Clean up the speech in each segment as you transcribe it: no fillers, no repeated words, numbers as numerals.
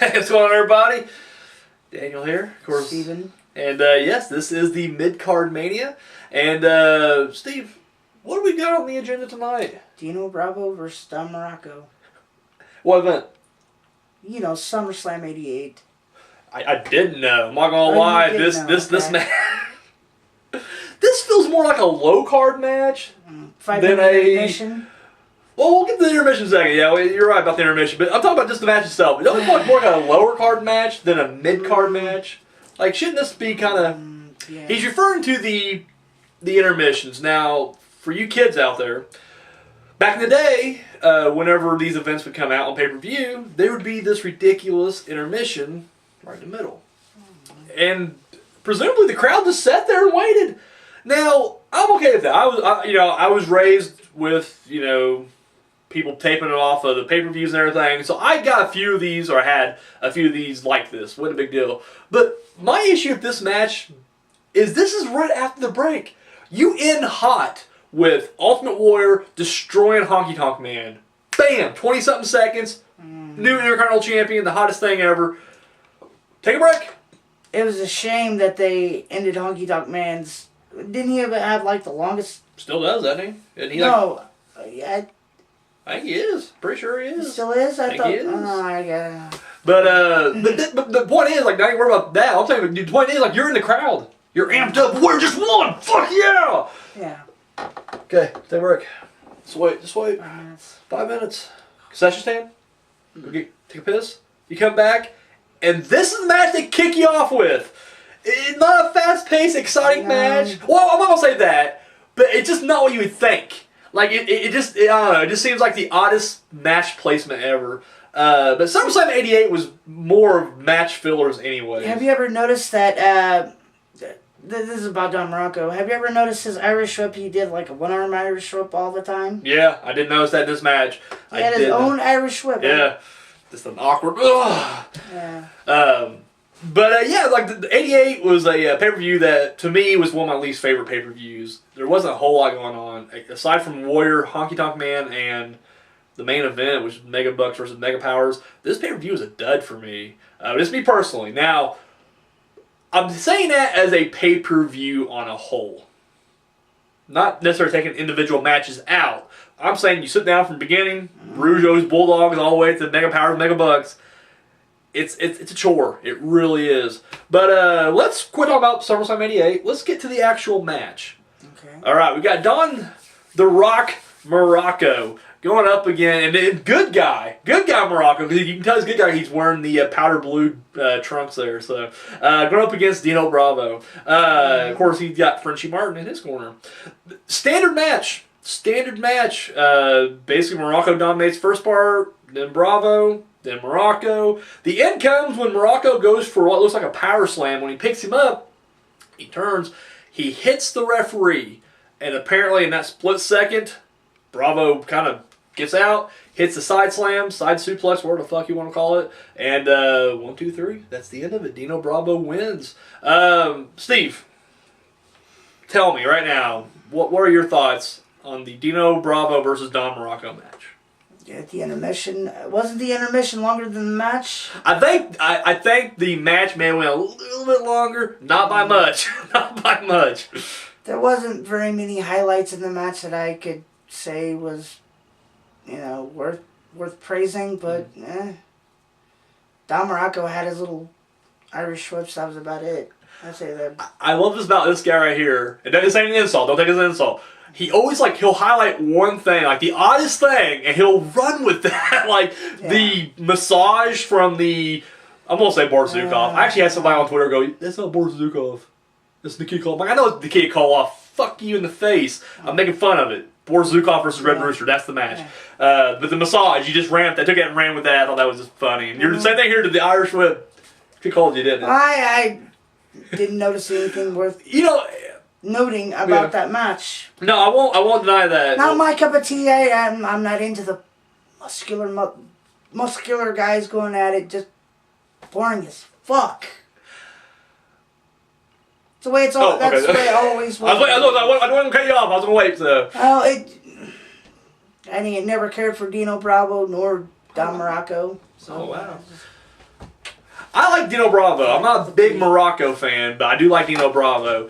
Hey, what's going on, everybody? Daniel here, of course. Steven. And yes, this is the mid-card Mania. And Steve, what do we got on the agenda tonight? Dino Bravo versus Don Muraco. What event? You know, SummerSlam '88. I didn't know. I'm not gonna lie. This match. This feels more like a low card match 5 than minute a intermission. Well, we'll get to the intermission in a second. Yeah, you're right about the intermission. But I'm talking about just the match itself. It doesn't feel like more like a lower card match than a mid card match. Like, shouldn't this be kind of? Yeah. He's referring to the intermissions. Now, for you kids out there, back in the day, whenever these events would come out on pay-per-view, there would be this ridiculous intermission right in the middle. And presumably the crowd just sat there and waited. Now, I'm okay with that. I was raised with, people taping it off of the pay-per-views and everything. So I got a few of these, or had a few of these like this. What a big deal. But my issue with this match is this is right after the break. You end hot with Ultimate Warrior destroying Honky Tonk Man. Bam! 20-something seconds. New Intercontinental Champion, the hottest thing ever. Take a break. It was a shame that they ended Honky Tonk Man's. Didn't he ever have like the longest? Still does, doesn't he? Isn't he No. I think he is. Pretty sure he He is. still is? I thought. he is. Yeah. But the point is, like, not even worry about that. I'm saying the point is, like, you're in the crowd. You're amped up. We're just won. Fuck yeah! Yeah. Okay, take a break. Just wait. 5 minutes. 5 minutes. Concession stand. Go take a piss. You come back, and this is the match they kick you off with. It's not a fast-paced, exciting match. Well, I'm not gonna say that, but it's just not what you would think. Like it just I don't know. It just seems like the oddest match placement ever. But SummerSlam '88 was more match fillers anyway. Have you ever noticed that? This is about Don Muraco. Have you ever noticed his Irish whip? He did like a one-arm Irish whip all the time. Yeah, I did notice that in this match. He had his own Irish whip. Yeah, just an awkward. Ugh. Yeah. But yeah, like the '88 was a pay-per-view that to me was one of my least favorite pay-per-views. There wasn't a whole lot going on aside from Warrior, Honky Tonk Man, and the main event, which was Mega Bucks versus Mega Powers. This pay-per-view was a dud for me. Just me personally. Now, I'm saying that as a pay-per-view on a whole, not necessarily taking individual matches out. I'm saying you sit down from the beginning, Rougeau's Bulldogs all the way to Mega Powers, Mega Bucks. It's a chore. It really is. But let's quit talking about SummerSlam '88. Let's get to the actual match. Okay. All right, we got Don the Rock Muraco going up again, and then good guy Muraco, because you can tell he's a good guy. He's wearing the powder blue trunks there. So going up against Dino Bravo. Of course, he's got Frenchy Martin in his corner. Standard match. Basically, Muraco dominates first part, then Bravo. Then Muraco. The end comes when Muraco goes for what looks like a power slam. When he picks him up, he turns, he hits the referee, and apparently in that split second, Bravo kind of gets out, hits the side slam, side suplex, whatever the fuck you want to call it, and 1, 2, 3. That's the end of it. Dino Bravo wins. Steve, tell me right now, what are your thoughts on the Dino Bravo versus Don Muraco match? At the intermission, wasn't the intermission longer than the match? I think the match went a little bit longer, not by much, not by much. There wasn't very many highlights in the match that I could say was, worth praising. But Don Muraco had his little Irish whips. That was about it. I'd say that. I love this about this guy right here. And this ain't an insult. Don't take it as an insult. He always, he'll highlight one thing, the oddest thing, and he'll run with that. The massage from the, I'm going to say Boris Zukov. I actually had somebody on Twitter go, that's not Boris Zukov. That's Nikita Koloff. I know it's Nikita Koloff. Fuck you in the face. I'm making fun of it. Boris Zukov versus Red Rooster. That's the match. But the massage, you just ran, I took it and ran with that. I thought that was just funny. And you're the same thing here to the Irish whip. He called you, didn't it? I didn't notice anything worth noting about that match. No, I won't deny that. Not my cup of tea. I'm not into the muscular guys going at it. Just boring as fuck. It's the way it's all. That's the way it always was. I don't want to cut you off. I was gonna wait. So. I never cared for Dino Bravo nor Don Muraco. So Oh wow. I like Dino Bravo. I'm not a big Muraco fan, but I do like Dino Bravo.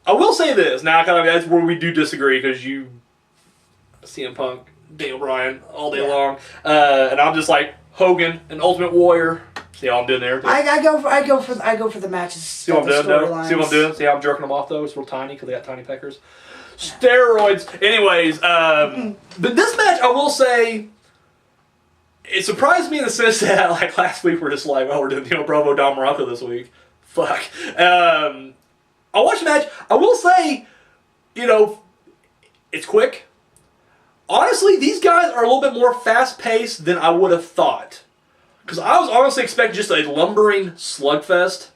I will say this. Now, that's where we do disagree because you CM Punk, Daniel Bryan all day long, and I'm just like Hogan, an Ultimate Warrior. See how I'm doing there? I go for the matches. See what I'm doing though? See what I'm doing? See how I'm jerking them off though? It's real tiny because they got tiny peckers. Steroids. Anyways, but this match, I will say, it surprised me in the sense that like last week we're just like, oh, we're doing Dino Bravo, Don Muraco this week. Fuck. I watched the match. I will say, it's quick. Honestly, these guys are a little bit more fast-paced than I would have thought. Because I was honestly expecting just a lumbering slugfest.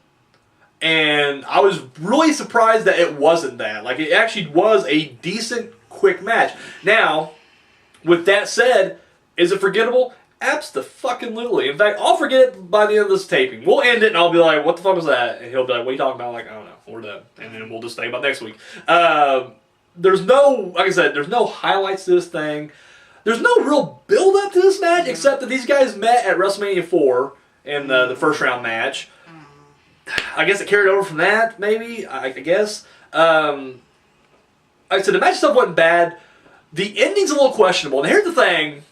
And I was really surprised that it wasn't that. Like, it actually was a decent, quick match. Now, with that said, is it forgettable? Abso-fucking-lutely. In fact, I'll forget it by the end of this taping. We'll end it and I'll be like, what the fuck was that? And he'll be like, what are you talking about? Like, I don't know. We're done. And then we'll just think about next week. There's no, like I said, there's no highlights to this thing. There's no real build-up to this match, except that these guys met at WrestleMania 4 in the first round match. I guess it carried over from that, maybe, I guess. Like I said, the match itself wasn't bad. The ending's a little questionable. And here's the thing.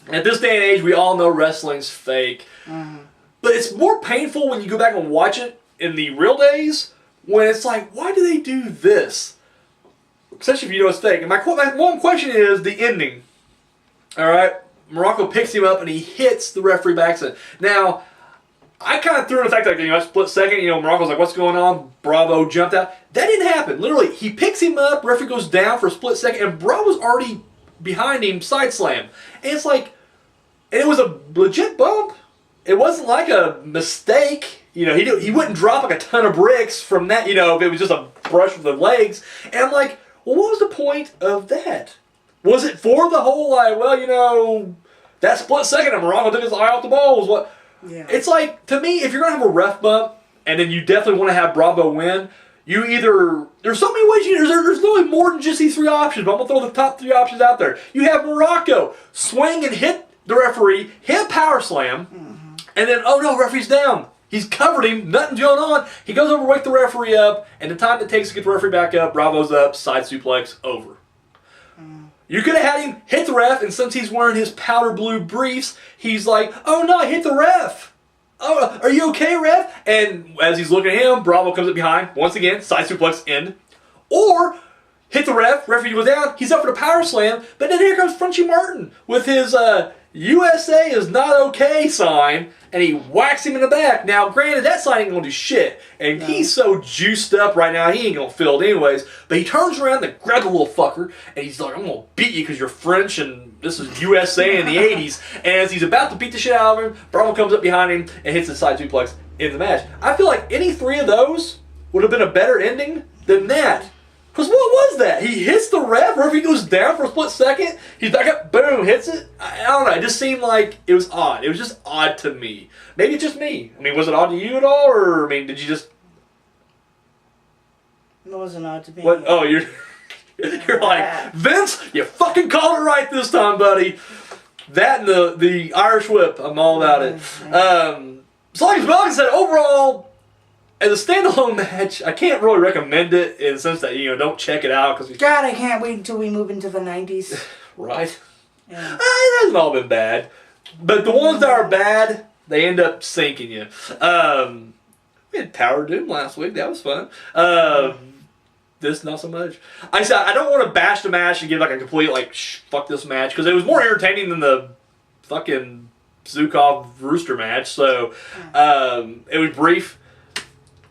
At this day and age, we all know wrestling's fake. But it's more painful when you go back and watch it in the real days, when it's like, why do they do this? Especially if you know it's fake. And my one question is the ending. Alright? Muraco picks him up and he hits the referee by accident. Now, I kind of threw in the fact that, a split second, Muraco's like, what's going on? Bravo jumped out. That didn't happen. Literally, he picks him up, referee goes down for a split second, and Bravo's already behind him, side slam. And it's like, and it was a legit bump. It wasn't like a mistake. He wouldn't drop like a ton of bricks from that, if it was just a brush with the legs. And I'm like, well, what was the point of that? Was it for the whole, that split second and Muraco took his eye off the ball was what? Yeah. It's like, to me, if you're going to have a ref bump, and then you definitely want to have Bravo win, you either, there's so many ways, there's really more than just these three options, but I'm going to throw the top three options out there. You have Muraco swing and hit the referee, hit power slam, and then, oh no, referee's down. He's covered him, nothing's going on. He goes over to wake the referee up, and the time it takes to get the referee back up, Bravo's up, side suplex, over. You could have had him hit the ref, and since he's wearing his powder blue briefs, he's like, oh no, I hit the ref. Oh, are you okay, ref? And as he's looking at him, Bravo comes up behind, once again, side suplex, end. Or, hit the ref, referee goes down, he's up for the power slam, but then here comes Frenchy Martin with his USA is not okay sign, and he whacks him in the back. Now, granted, that sign ain't gonna do shit, and he's so juiced up right now, he ain't gonna feel it anyways, but he turns around and grabs the little fucker, and he's like, I'm gonna beat you because you're French, and this is USA in the 80s, and as he's about to beat the shit out of him, Bravo comes up behind him and hits the side suplex in the match. I feel like any three of those would have been a better ending than that. Because what was that? He hits the ref, referee goes down for a split second, he's back up, boom, hits it. I don't know, it just seemed like it was odd. It was just odd to me. Maybe it's just me. I mean, was it odd to you at all, or, did you just... It wasn't odd to me. What? Oh, you're like, Vince, you fucking called it right this time, buddy. That and the Irish whip, I'm all about it. So like I said, overall... As a standalone match, I can't really recommend it in the sense that, don't check it out. God, I can't wait until we move into the 90s. Right? Yeah. It hasn't all been bad. But the ones that are bad, they end up sinking you. We had Tower Doom last week. That was fun. This, not so much. I said, I don't want to bash the match and give like a complete, fuck this match. Because it was more entertaining than the fucking Zukov Rooster match. So, it was brief.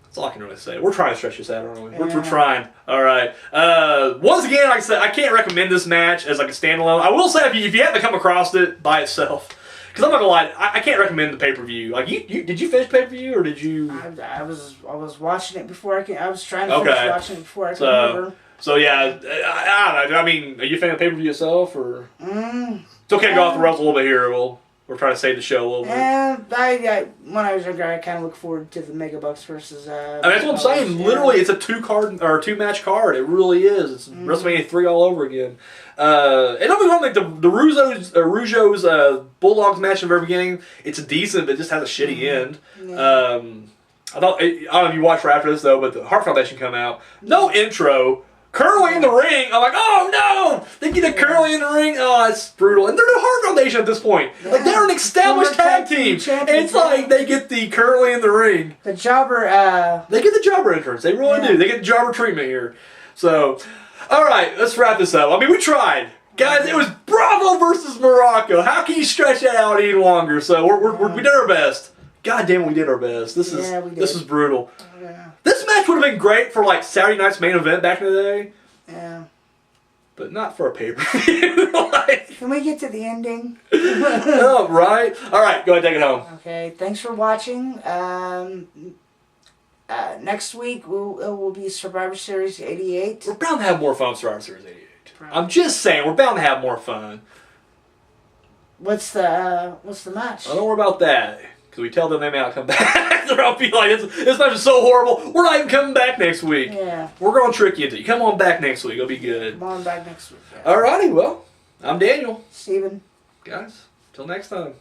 That's all I can really say. We're trying to stretch this out, aren't we? We're trying. All right. Once again, like I said, I can't recommend this match as like a standalone. I will say if you haven't come across it by itself, because I'm not gonna lie, I can't recommend the pay-per-view. Like you did you finish pay-per-view or did you? I was watching it before I can. I was trying to finish watching it before I could remember. So yeah, I don't know. Are you a fan of pay-per-view yourself or? It's okay to go off the rails a little bit here. We're trying to save the show a little bit. When I was younger, I kind of looked forward to the Mega Bucks versus. I mean, that's what I'm saying. Literally, it's a two match card. It really is. It's WrestleMania 3 all over again. And don't be wrong, like the Rougeau's Bulldogs match in the very beginning, it's decent, but it just has a shitty end. Yeah. I don't know if you watched right after this though, but the Heart Foundation come out. No intro. Curly in the ring. I'm like, oh no! They get a Curly in the ring. Oh, it's brutal. And they're the Heart Foundation at this point. Yeah. Like they're an established tag team. And it's like they get the Curly in the ring. The jobber. They get the jobber entrance. They really do. They get the jobber treatment here. So, all right, let's wrap this up. I mean, we tried. Guys, it was Bravo versus Muraco. How can you stretch that out any longer? So we did our best. God damn it, we did our best. This is brutal. Yeah. This match would have been great for like Saturday night's main event back in the day. Yeah. But not for a pay-per-view. Can we get to the ending? Oh, right. All right, go ahead, take it home. Okay, thanks for watching. Next week it will be Survivor Series 88. We're bound to have more fun with Survivor Series 88. Right. I'm just saying, we're bound to have more fun. What's the match? Don't worry about that. Because we tell them they may not come back. They'll be like, this match is so horrible, we're not even coming back next week. Yeah. We're going to trick you into it. Come on back next week. It'll be good. Come on back next week. Yeah. Alrighty, well, I'm Daniel. Steven. Guys, till next time.